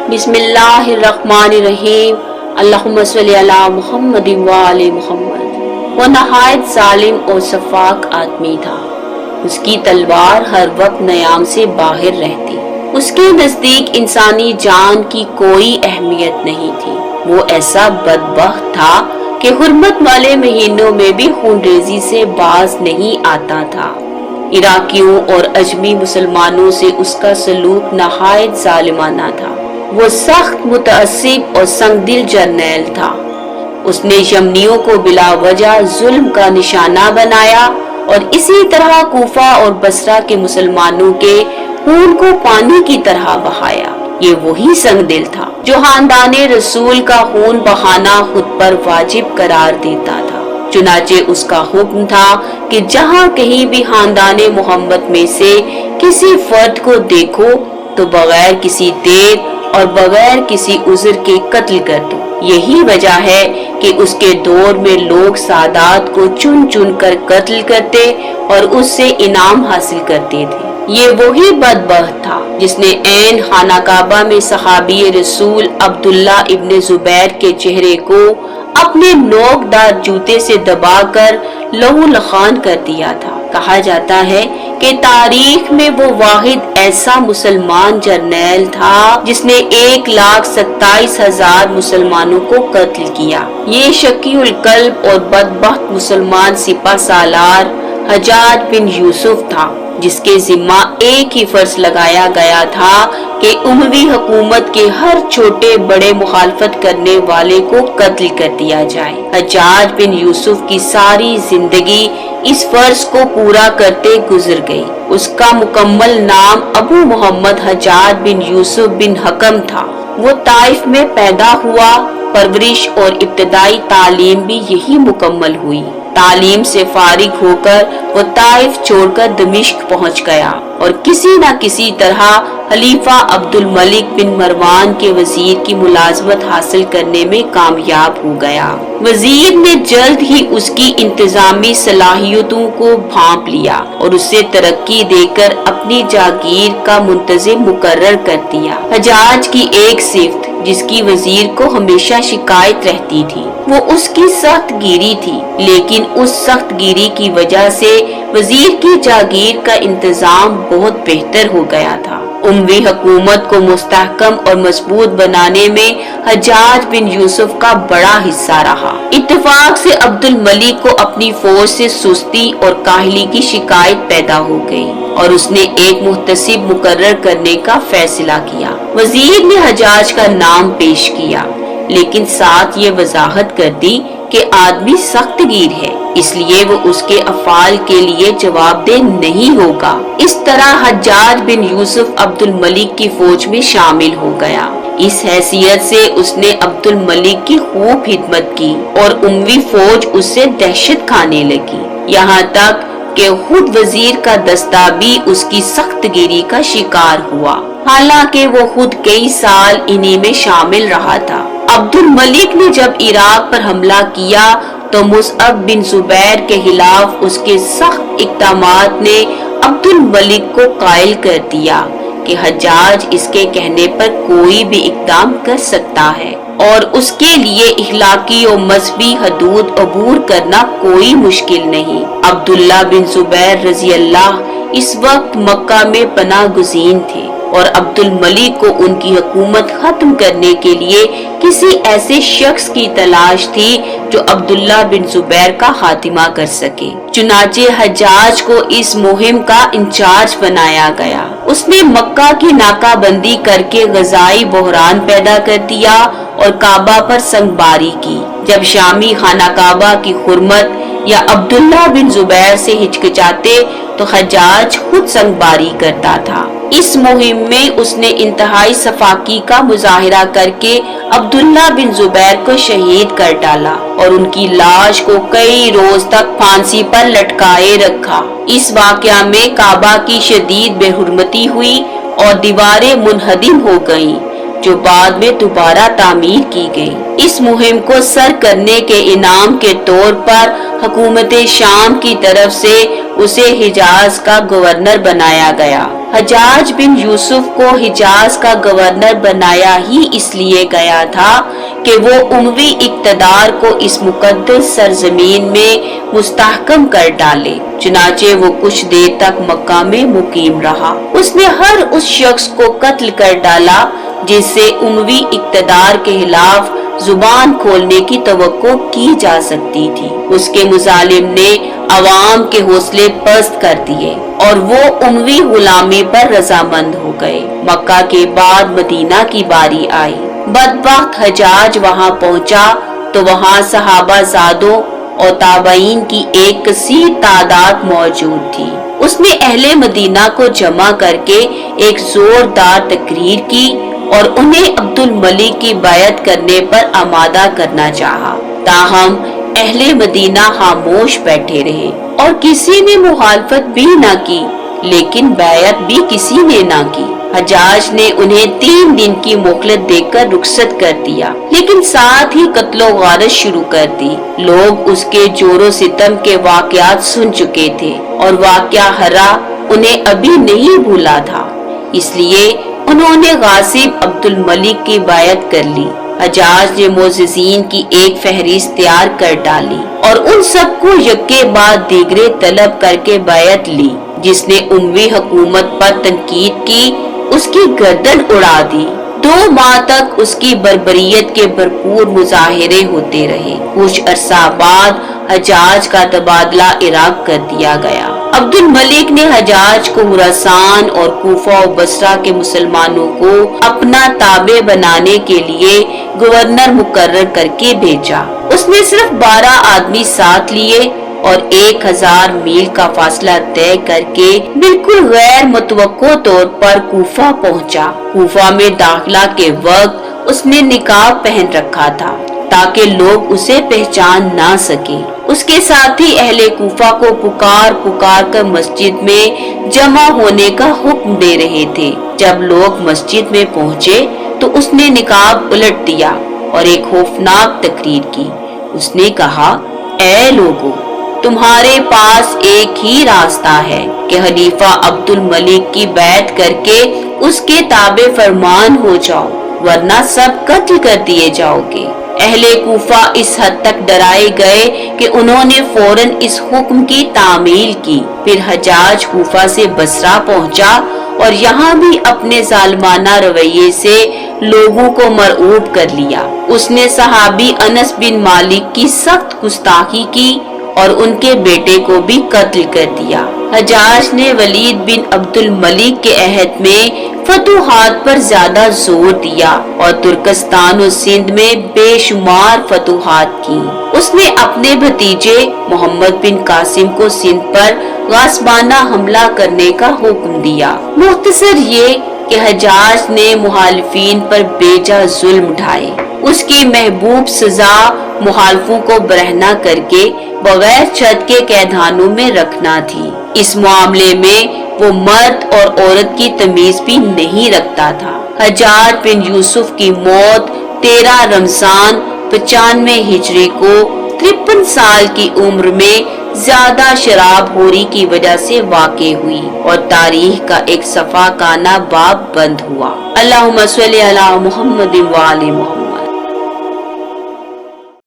बिस्मिल्लाहिर्रहमानिर्रहीम। अल्लाहुम्मा सल्ली अला मुहम्मद व आले मुहम्मद। वो नहायत जालिम और सफाक आदमी था। उसकी तलवार हर वक्त नयाम से बाहर रहती। उसके नजदीक इंसानी जान की कोई अहमियत नहीं थी। वो ऐसा बदबख्त था कि हुर्मत वाले महीनों में भी खूनरेजी से बाज नहीं आता था। इराकियों और अजमी मुसलमानों से उसका सलूक नहायत जालिमाना था। वो सख्त मुतअस्सिब और संगदिल जर्नैल था। उसने यमनियों को बिला वजह जुल्म का निशाना बनाया और इसी तरह कूफा और बसरा के मुसलमानों के खून को पानी की तरह बहाया। ये वही संगदिल था जो खानदाने रसूल का खून बहाना खुद पर वाजिब करार देता था। चुनाचे उसका हुक्म था कि जहाँ कहीं भी खानदाने मोहम्मद में से किसी फर्द को देखो तो बगैर किसी देर और बगैर किसी उज़्र के कत्ल कर दो। यही वजह है कि उसके दौर में लोग सादात को चुन चुन कर कत्ल करते और उससे इनाम हासिल करते थे। ये वही बदबख्त था जिसने ऐन खाना काबा में सहाबी रसूल अब्दुल्ला इब्ने जुबैर के चेहरे को अपने नोकदार जूते से दबाकर लहू लखान कर दिया था। कहा जाता है कि तारीख में वो वाहिद ऐसा मुसलमान जर्नैल था जिसने 1,27,000 मुसलमानों को कत्ल किया। ये शकीउल कल्ब और बदबख्त मुसलमान सिपा सालार हज्जाज बिन यूसुफ था, जिसके जिम्मा एक ही फर्ज लगाया गया था कि उमवी हुकूमत के हर छोटे बड़े मुखालफत करने वाले को कत्ल कर दिया जाए। हज्जाज बिन यूसुफ की सारी जिंदगी इस फर्ज को पूरा करते गुजर गई। उसका मुकम्मल नाम अबू मोहम्मद हज्जाज बिन यूसुफ बिन हकम था। वो ताइफ में पैदा हुआ। परवरिश और इब्तदाई तालीम भी यही मुकम्मल हुई। तालीम से फारिग होकर वो ताइफ छोड़कर दमिश्क पहुंच गया और किसी न किसी तरह खलीफा अब्दुल मलिक बिन मरवान के वजीर की मुलाजमत हासिल करने में कामयाब हो गया। वजीर ने जल्द ही उसकी इंतजामी सलाहियतों को भांप लिया और उसे तरक्की देकर अपनी जागीर का मुंतजिम मुकर्रर कर दिया। हज्जाज की एक सिफ्त जिसकी वजीर को हमेशा शिकायत रहती थी वो उसकी सख्त गिरी थी, लेकिन उस सख्त गिरी की वजह से वजीर की जागीर का इंतजाम बहुत बेहतर हो गया था। उमवी हुकूमत को मुस्तहकम और मजबूत बनाने में हज्जाज बिन यूसुफ का बड़ा हिस्सा रहा। इत्तेफाक से अब्दुल मलिक को अपनी फौज से सुस्ती और काहली की शिकायत पैदा हो गई और उसने एक मुहतसिब मुकर्रर करने का फैसला किया। वजीर ने हज्जाज का नाम पेश किया, लेकिन साथ ये वजाहत कर दी कि आदमी सख्त गिर है, इसलिए वो उसके अफाल के लिए जवाबदेह नहीं होगा। इस तरह हज्जाज बिन यूसुफ अब्दुल मलिक की फौज में शामिल हो गया। इस हैसियत से उसने अब्दुल मलिक की खूब खिदमत की और उमवी फौज उससे दहशत खाने लगी। यहाँ तक कि खुद वजीर का दस्ता भी उसकी सख्त गिरी का शिकार हुआ, हालांकि वो खुद कई साल इन्हीं में शामिल रहा था। अब्दुल मलिक ने जब इराक पर हमला किया तो मुसअब बिन जुबैर के खिलाफ उसके सख्त इक़दामात ने अब्दुल मलिक को कायल कर दिया कि हज्जाज इसके कहने पर कोई भी इक़दाम कर सकता है और उसके लिए इखलाकी और मजहबी हदूद अबूर करना कोई मुश्किल नहीं। अब्दुल्ला बिन जुबैर रजी अल्लाह इस वक्त मक्का में पनाह गुज़ीन थे और अब्दुल मलिक को उनकी हुकूमत खत्म करने के लिए किसी ऐसे शख्स की तलाश थी जो अब्दुल्ला बिन जुबैर का खातिमा कर सके। चुनाचे हज्जाज को इस मुहिम का इंचार्ज बनाया गया। उसने मक्का की नाकाबंदी करके गजाई बहरान पैदा कर दिया और काबा पर संगबारी की। जब शामी खाना काबा की हुर्मत या अब्दुल्ला बिन जुबैर से हिचकिचाते तो हज्जाज खुद संगबारी करता था। इस मुहिम में उसने इंतहाई सफाकी का मुजाहिरा करके अब्दुल्ला बिन जुबैर को शहीद कर डाला और उनकी लाश को कई रोज तक फांसी पर लटकाए रखा। इस वाकया में काबा की शदीद बेहुरमती हुई और दीवारें मुनहदिम हो गईं। जो बाद में दोबारा तामीर की गई। इस मुहिम को सर करने के इनाम के तौर पर हुकूमत शाम की तरफ से उसे हिजाज का गवर्नर बनाया गया। हज्जाज बिन यूसुफ को हिजाज का गवर्नर बनाया ही इसलिए गया था कि वो उमवी इक्तदार को इस मुकद्दस सरजमीन में मुस्तहकम कर डाले। चुनाचे वो कुछ देर तक मक्का में मुकीम रहा। उसने हर उस शख्स को कत्ल कर डाला जिससे उमवी इक्तदार के खिलाफ जुबान खोलने की तवक्को की जा सकती थी। उसके मुजालिम ने अवाम के हौसले पस्त कर दिए और वो उमवी गुलामी पर रजामंद हो गए। मक्का के बाद मदीना की बारी आई। बदबख्त हज्जाज वहाँ पहुँचा तो वहाँ सहाबाजादों और ताबईन की एक कसीर तादाद मौजूद थी। उसने अहले मदीना को जमा करके एक जोरदार तकरीर की और उन्हें अब्दुल मलिक की बैत करने पर आमादा करना चाहा। ताहम अहले मदीना खामोश बैठे रहे और किसी ने मुखालफत भी न की, लेकिन बैत भी किसी ने न की। हज्जाज ने उन्हें 3 दिन की मोहलत देकर रुखसत कर दिया, लेकिन साथ ही कत्लो गारत शुरू कर दी। लोग उसके जोरों सितम के वाकयात सुन चुके थे और वाकया हरा उन्हें अभी नहीं भूला था, इसलिए उन्होंने गासिब अब्दुल मलिक की बैत कर ली। हज्जाज ने मोअज़्ज़िज़ीन की एक फहरिस्त तैयार कर डाली और उन सबको यक्के बाद दीगरे तलब करके बैत ली। जिसने उम्मी हुकूमत पर तनकीद की उसकी गर्दन उड़ा दी। 2 माह तक उसकी बर्बरियत के भरपूर मुजाहिरे होते रहे। कुछ अरसा बाद हज्जाज का तबादला इराक कर दिया गया। अब्दुल मलिक ने हज्जाज को खुरासान और कूफा और बसरा के मुसलमानों को अपना ताबे बनाने के लिए गवर्नर मुकर्रर करके भेजा। उसने सिर्फ 12 आदमी साथ लिए और 1000 मील का फासला तय करके बिल्कुल गैर मुतवक्को तौर पर कूफा पहुंचा। कूफा में दाखिला के वक्त उसने निकाब पहन रखा था ताकि लोग उसे पहचान ना सके। उसके साथी अहले कूफा को पुकार पुकार कर मस्जिद में जमा होने का हुक्म दे रहे थे। जब लोग मस्जिद में पहुंचे तो उसने निकाब उलट दिया और एक खौफनाक तकरीर की। उसने कहा, ऐ लोगों, तुम्हारे पास एक ही रास्ता है कि खलीफा अब्दुल मलिक की बैत करके उसके ताबे फरमान हो जाओ, वरना सब कत्ल कर दिए जाओगे। अहले कूफा इस हद तक डराए गए कि उन्होंने फौरन इस हुक्म की तामील की। फिर हज्जाज कूफा से बसरा पहुंचा और यहाँ भी अपने जालिमाना रवैये से लोगों को मरऊब कर लिया। उसने सहाबी अनस बिन मालिक की सख्त गुस्ताखी की और उनके बेटे को भी कत्ल कर दिया। हज्जाज ने वलीद बिन अब्दुल मलिक के अहद में फतूहात पर ज्यादा जोर दिया और तुर्कस्तान और सिंध में बेशुमार फतूहात की। उसने अपने भतीजे मोहम्मद बिन कासिम को सिंध पर गासबाना हमला करने का हुक्म दिया। मुख्तसर ये कि हज्जाज ने मुहालिफीन पर बेजा जुल्म ढाए। उसकी महबूब सजा मुहालिफों को बरहना करके बगैर छत के कैदखानों में रखना थी। इस मामले में वो मर्द और औरत की तमीज भी नहीं रखता था। हज्जाज बिन यूसुफ की मौत 13 रमजान 95 हिजरी को 53 साल की उम्र में ज्यादा शराबखोरी की वजह से वाक़े हुई और तारीख का एक सफा काना बाब बंद हुआ। अल्लाहुम्मा सल्ली अला मुहम्मद व आले मुहम्मद।